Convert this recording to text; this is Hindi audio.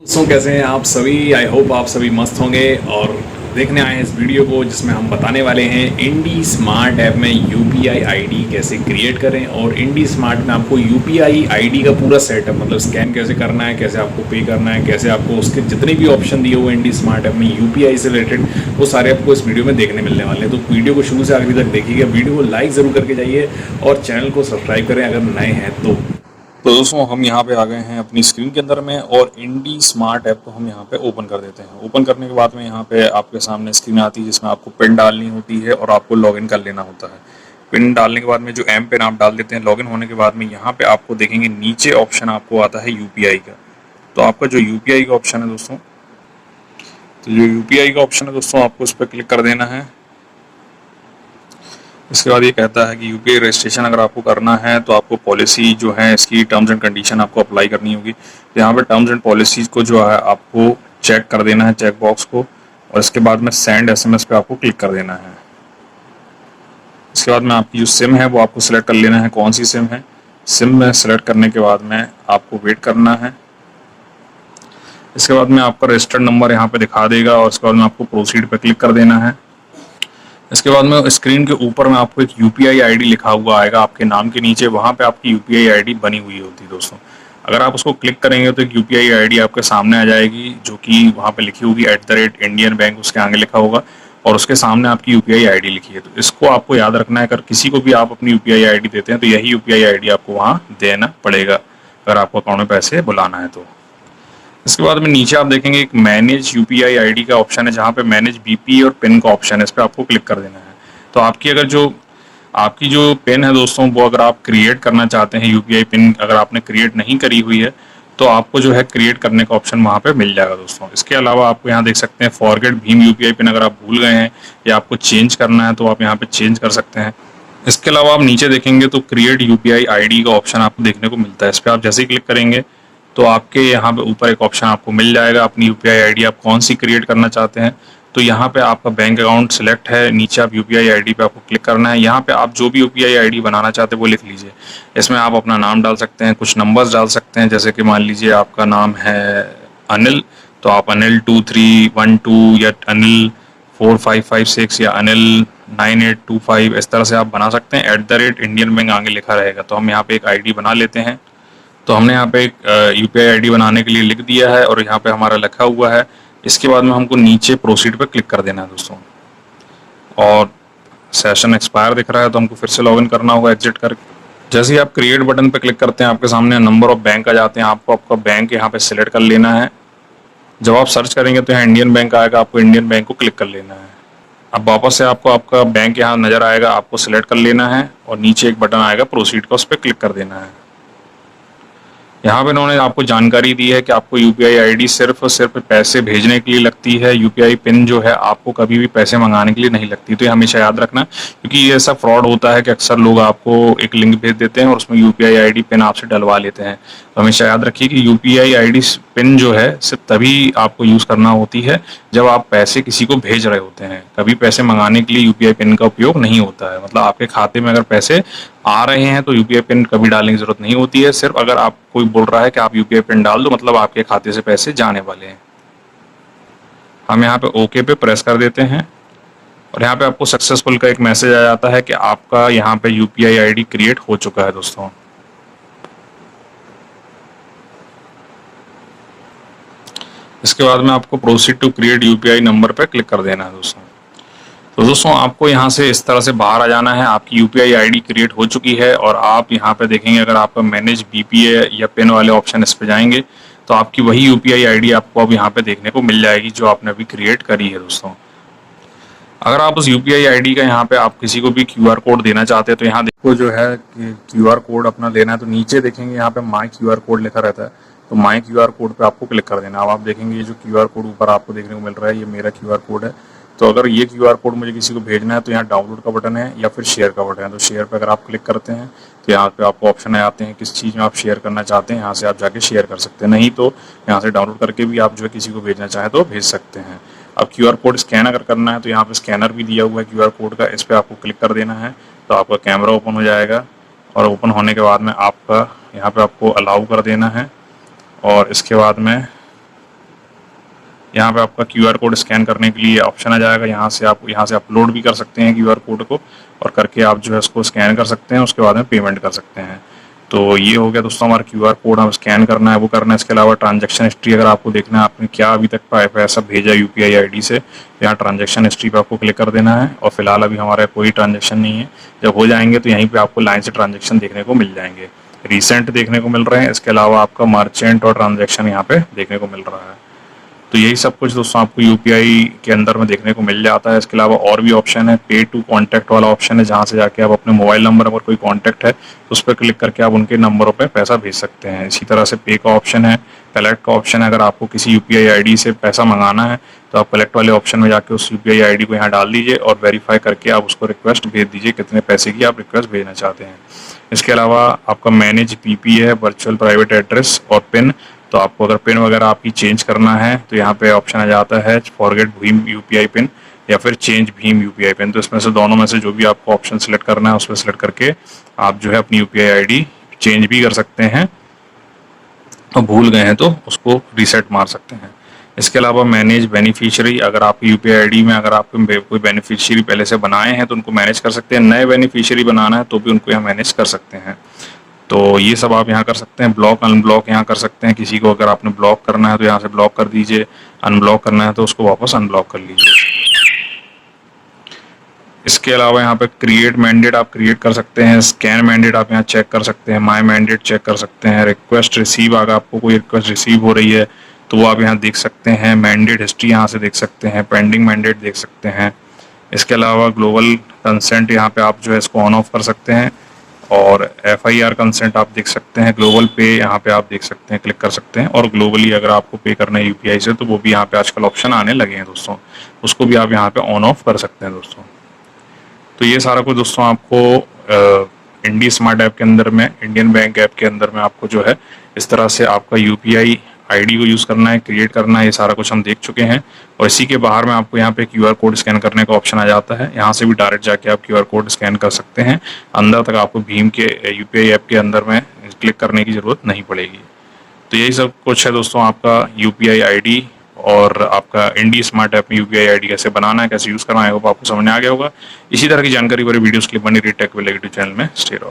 दोस्तों कैसे हैं आप सभी। आई होप आप सभी मस्त होंगे और देखने आए हैं इस वीडियो को जिसमें हम बताने वाले हैं इंडी स्मार्ट ऐप में यूपीआई आईडी कैसे क्रिएट करें। और इंडी स्मार्ट में आपको यूपीआई आईडी का पूरा सेटअप मतलब स्कैन कैसे करना है, कैसे आपको पे करना है, कैसे आपको उसके जितने भी ऑप्शन दिए हुए इंडी स्मार्ट ऐप में यूपीआई से रिलेटेड वो सारे आपको इस वीडियो में देखने मिलने वाले हैं। तो वीडियो को शुरू से आखिरी तक देखिएगा, वीडियो को लाइक ज़रूर करके जाइए और चैनल को सब्सक्राइब करें अगर नए हैं तो दोस्तों हम यहाँ पे आ गए हैं अपनी स्क्रीन के अंदर में और इंडी स्मार्ट ऐप को हम यहाँ पे ओपन कर देते हैं। ओपन करने के बाद में यहाँ पे आपके सामने स्क्रीन आती है जिसमें आपको पिन डालनी होती है और आपको लॉगिन कर लेना होता है। पिन डालने के बाद में जो एम पिन आप डाल देते हैं, लॉगिन होने के बाद में यहाँ पे आपको देखेंगे नीचे ऑप्शन आपको आता है यूपीआई का। तो आपका जो यूपीआई का ऑप्शन है दोस्तों, तो जो यूपीआई का ऑप्शन है दोस्तों आपको उस पर क्लिक कर देना है। इसके बाद ये कहता है कि यूपीआई रजिस्ट्रेशन अगर आपको करना है तो आपको पॉलिसी जो है इसकी टर्म्स एंड कंडीशन आपको अप्लाई करनी होगी। तो यहाँ पे टर्म्स एंड पॉलिसीज को जो है आपको चेक कर देना है, चेक बॉक्स को, और इसके बाद में सेंड एसएमएस पे आपको क्लिक कर देना है। इसके बाद में आपकी जो सिम है वो आपको सिलेक्ट कर लेना है, कौन सी सिम है। सिम में सिलेक्ट करने के बाद में आपको वेट करना है। इसके बाद में आपका रजिस्टर्ड नंबर यहाँ पे दिखा देगा और इसके बाद में आपको प्रोसीड पे क्लिक कर देना है। इसके बाद में स्क्रीन के ऊपर में आपको एक यूपीआई आईडी लिखा हुआ आएगा आपके नाम के नीचे, वहाँ पे आपकी यूपीआई आईडी बनी हुई होती है दोस्तों। अगर आप उसको क्लिक करेंगे तो एक यूपीआई आईडी आपके सामने आ जाएगी जो कि वहाँ पे लिखी होगी @इंडियन बैंक, उसके आगे लिखा होगा और उसके सामने आपकी यूपीआई आईडी लिखी है। तो इसको आपको याद रखना है, अगर किसी को भी आप अपनी यूपीआई आईडी देते हैं तो यही यूपीआई आईडी आपको वहाँ देना पड़ेगा अगर आपको अकाउंट में पैसे बुलाना है तो। इसके बाद में नीचे आप देखेंगे एक मैनेज यूपीआई आईडी का ऑप्शन है जहाँ पे मैनेज बीपी और पिन का ऑप्शन है, इस पर आपको क्लिक कर देना है। तो आपकी जो पिन है दोस्तों वो अगर आप क्रिएट करना चाहते हैं, यूपीआई पिन अगर आपने क्रिएट नहीं करी हुई है तो आपको जो है क्रिएट करने का ऑप्शन वहाँ पे मिल जाएगा दोस्तों। इसके अलावा आपको यहाँ देख सकते हैं फॉरगेट भीम यूपीआई पिन, अगर आप भूल गए हैं या आपको चेंज करना है तो आप यहाँ पे चेंज कर सकते हैं। इसके अलावा आप नीचे देखेंगे तो क्रिएट यूपीआई आईडी का ऑप्शन आपको देखने को मिलता है। इस पर आप जैसे ही क्लिक करेंगे तो आपके यहाँ पे ऊपर एक ऑप्शन आपको मिल जाएगा, अपनी यूपीआई आईडी आप कौन सी क्रिएट करना चाहते हैं। तो यहाँ पे आपका बैंक अकाउंट सिलेक्ट है, नीचे आप यूपीआई आईडी पे आपको क्लिक करना है। यहाँ पे आप जो भी यूपीआई आईडी बनाना चाहते हैं वो लिख लीजिए। इसमें आप अपना नाम डाल सकते हैं, कुछ नंबर्स डाल सकते हैं, जैसे कि मान लीजिए आपका नाम है अनिल तो आप अनिल 2312 या अनिल 4556 या अनिल 9825 इस तरह से आप बना सकते हैं। @इंडियन बैंक आगे लिखा रहेगा। तो हम यहाँ पे एक आईडी बना लेते हैं। तो हमने यहाँ पे एक यूपीआई आईडी बनाने के लिए लिख दिया है और यहाँ पे हमारा लिखा हुआ है। इसके बाद में हमको नीचे प्रोसीड पे क्लिक कर देना है दोस्तों। और सेशन एक्सपायर दिख रहा है तो हमको फिर से लॉगिन करना होगा एग्जिट करके। जैसे ही आप क्रिएट बटन पे क्लिक करते हैं आपके सामने नंबर ऑफ बैंक आ जाते हैं, आपको आपका बैंक यहाँ पे सिलेक्ट कर लेना है। जब आप सर्च करेंगे तो यहाँ इंडियन बैंक आएगा, आपको इंडियन बैंक को क्लिक कर लेना है। अब वापस से आपको आपका बैंक यहाँ नजर आएगा, आपको सिलेक्ट कर लेना है और नीचे एक बटन आएगा प्रोसीड का, उस पर क्लिक कर देना है। यहाँ पे इन्होंने आपको जानकारी दी है कि आपको यूपीआई आईडी सिर्फ और सिर्फ पैसे भेजने के लिए लगती है, यूपीआई पिन जो है आपको कभी भी पैसे मंगाने के लिए नहीं लगती। तो ये हमेशा याद रखना, क्योंकि ये ऐसा फ्रॉड होता है कि अक्सर लोग आपको एक लिंक भेज देते हैं और उसमें यूपीआई आईडी पिन आपसे डलवा लेते हैं। तो हमेशा याद रखिए कि यूपीआई आईडी पिन जो है सिर्फ तभी आपको यूज़ करना होती है जब आप पैसे किसी को भेज रहे होते हैं। कभी पैसे मंगाने के लिए यूपीआई पिन का उपयोग नहीं होता है। मतलब आपके खाते में अगर पैसे आ रहे हैं तो यूपीआई पिन कभी डालने की जरूरत नहीं होती है। सिर्फ अगर आप कोई बोल रहा है कि आप यूपीआई पिन डाल दो मतलब आपके खाते से पैसे जाने वाले हैं। हम यहाँ पे ओके पे प्रेस कर देते हैं और यहाँ पे आपको सक्सेसफुल का एक मैसेज आ जाता है कि आपका यहाँ पे यूपीआई आईडी क्रिएट हो चुका है दोस्तों। इसके बाद में आपको proceed to create UPI number पे क्लिक कर देना है दोस्तों। तो दोस्तों आपको यहाँ से इस तरह से बाहर आ जाना है। आपकी यूपीआई आईडी क्रिएट हो चुकी है और आप यहाँ पे देखेंगे अगर आपका मैनेज बीपीए या पिन वाले ऑप्शन इस पे जाएंगे तो आपकी वही यूपीआई आईडी आपको अब यहाँ पे देखने को मिल जाएगी जो आपने अभी क्रिएट करी है दोस्तों। अगर आप उस यूपीआई आईडी का यहाँ पे आप किसी को भी क्यूआर कोड देना चाहते हैं तो यहाँ देखो जो है क्यूआर कोड अपना देना है तो नीचे देखेंगे यहाँ पे माई क्यूआर कोड लिखा रहता है। तो माई क्यूआर कोड पे आपको क्लिक कर देना। अब आप देखेंगे ये जो क्यूआर कोड ऊपर आपको देखने को मिल रहा है ये मेरा क्यूआर कोड है। तो अगर ये क्यूआर कोड मुझे किसी को भेजना है तो यहाँ डाउनलोड का बटन है या फिर शेयर का बटन है। तो शेयर पे अगर आप क्लिक करते हैं तो यहाँ पे आपको ऑप्शन आते हैं किस चीज़ में आप शेयर करना चाहते हैं, यहाँ से आप जाके शेयर कर सकते हैं। नहीं तो यहाँ से डाउनलोड करके भी आप जो है किसी को भेजना चाहें तो भेज सकते हैं। अब क्यूआर कोड स्कैन अगर करना है तो यहाँ पे स्कैनर भी दिया हुआ है क्यूआर कोड का, इस पर आपको क्लिक कर देना है तो आपका कैमरा ओपन हो जाएगा और ओपन होने के बाद में आपका यहाँ पे आपको अलाउ कर देना है और इसके बाद में यहाँ पे आपका QR कोड स्कैन करने के लिए ऑप्शन आ जाएगा। यहाँ से अपलोड भी कर सकते हैं QR कोड को, और करके आप जो है उसको स्कैन कर सकते हैं, उसके बाद में पेमेंट कर सकते हैं। तो ये हो गया दोस्तों हमारा QR कोड, हम स्कैन करना है वो करना है। इसके अलावा ट्रांजैक्शन हिस्ट्री अगर आपको देखना है आपने क्या अभी तक पैसा भेजा UPI ID से, यहाँ ट्रांजैक्शन हिस्ट्री पे आपको क्लिक कर देना है। और फिलहाल अभी हमारा कोई ट्रांजैक्शन नहीं है, जब हो जाएंगे तो यहीं पे आपको लाइन से ट्रांजैक्शन देखने को मिल जाएंगे, रिसेंट देखने को मिल रहे हैं। इसके अलावा आपका मर्चेंट और ट्रांजैक्शन यहाँ पे देखने को मिल रहा है। तो यही सब कुछ दोस्तों आपको UPI के अंदर में देखने को मिल जाता है। इसके अलावा और भी ऑप्शन है, पे टू कॉन्टैक्ट वाला ऑप्शन है, जहाँ से जाके आप अपने मोबाइल नंबर अगर कोई कॉन्टैक्ट है तो उस पर क्लिक करके आप उनके नंबरों पे पैसा भेज सकते हैं। इसी तरह से पे का ऑप्शन है, कलेक्ट का ऑप्शन है। अगर आपको किसी UPI ID से पैसा मंगाना है तो आप कलेक्ट वाले ऑप्शन में जाके उस UPI ID को यहाँ डाल दीजिए और वेरीफाई करके आप उसको रिक्वेस्ट भेज दीजिए कितने पैसे की आप रिक्वेस्ट भेजना चाहते हैं। इसके अलावा आपका मैनेज PP है, वर्चुअल प्राइवेट एड्रेस और पिन। तो आपको अगर पिन वगैरह आपकी चेंज करना है तो यहाँ पे ऑप्शन आ जाता है फॉरगेट भीम UPI पिन या फिर चेंज भीम UPI पिन। तो इसमें से दोनों में से जो भी आपको ऑप्शन सिलेक्ट करना है उसमें सिलेक्ट करके आप जो है अपनी UPI ID चेंज भी कर सकते हैं, और भूल गए हैं तो उसको रीसेट मार सकते हैं। इसके अलावा मैनेज बेनिफिशियरी, अगर आपकी UPI ID में अगर आपके कोई बेनिफिशियरी पहले से बनाए हैं तो उनको मैनेज कर सकते हैं, नए बेनिफिशियरी बनाना है तो भी उनको यहाँ मैनेज कर सकते हैं। तो ये सब आप यहाँ कर सकते हैं। ब्लॉक अनब्लॉक यहाँ कर सकते हैं, किसी को अगर आपने ब्लॉक करना है तो यहाँ से ब्लॉक कर दीजिए, अनब्लॉक करना है तो उसको वापस अनब्लॉक कर लीजिए। इसके अलावा यहाँ पे क्रिएट मैंडेट आप क्रिएट कर सकते हैं, स्कैन मैंडेट आप यहाँ चेक कर सकते हैं, माई मैंडेट चेक कर सकते हैं, रिक्वेस्ट रिसीव अगर आपको कोई रिक्वेस्ट रिसीव हो रही है तो वो आप यहाँ देख सकते हैं, मैंडेट हिस्ट्री यहाँ से देख सकते हैं, पेंडिंग मैंडेट देख सकते हैं। इसके अलावा ग्लोबल कंसेंट यहाँ पे आप जो है इसको ऑन ऑफ कर सकते हैं, और FIR कंसेंट आप देख सकते हैं, ग्लोबल पे यहाँ पे आप देख सकते हैं, क्लिक कर सकते हैं। और ग्लोबली अगर आपको पे करना है UPI से तो वो भी यहाँ पे आजकल ऑप्शन आने लगे हैं दोस्तों, उसको भी आप यहाँ पे ऑन ऑफ कर सकते हैं दोस्तों। तो ये सारा कुछ दोस्तों आपको इंडी स्मार्ट ऐप के अंदर में, इंडियन बैंक ऐप के अंदर में आपको जो है इस तरह से आपका UPI ID को यूज़ करना है, क्रिएट करना है, ये सारा कुछ हम देख चुके हैं। और इसी के बाहर में आपको यहाँ पे QR कोड स्कैन करने का ऑप्शन आ जाता है, यहाँ से भी डायरेक्ट जाके आप QR कोड स्कैन कर सकते हैं। अंदर तक आपको भीम के UPI ऐप के अंदर में क्लिक करने की ज़रूरत नहीं पड़ेगी। तो यही सब कुछ है दोस्तों आपका UPI ID और आपका इंडी स्मार्ट ऐप में UPI ID कैसे बनाना है, कैसे यूज़ करना है, वो आपको समझ में आ गया होगा। इसी तरह की जानकारी वाली वीडियोस के लिए बनी रही टेक विद चैनल में स्टे रहो।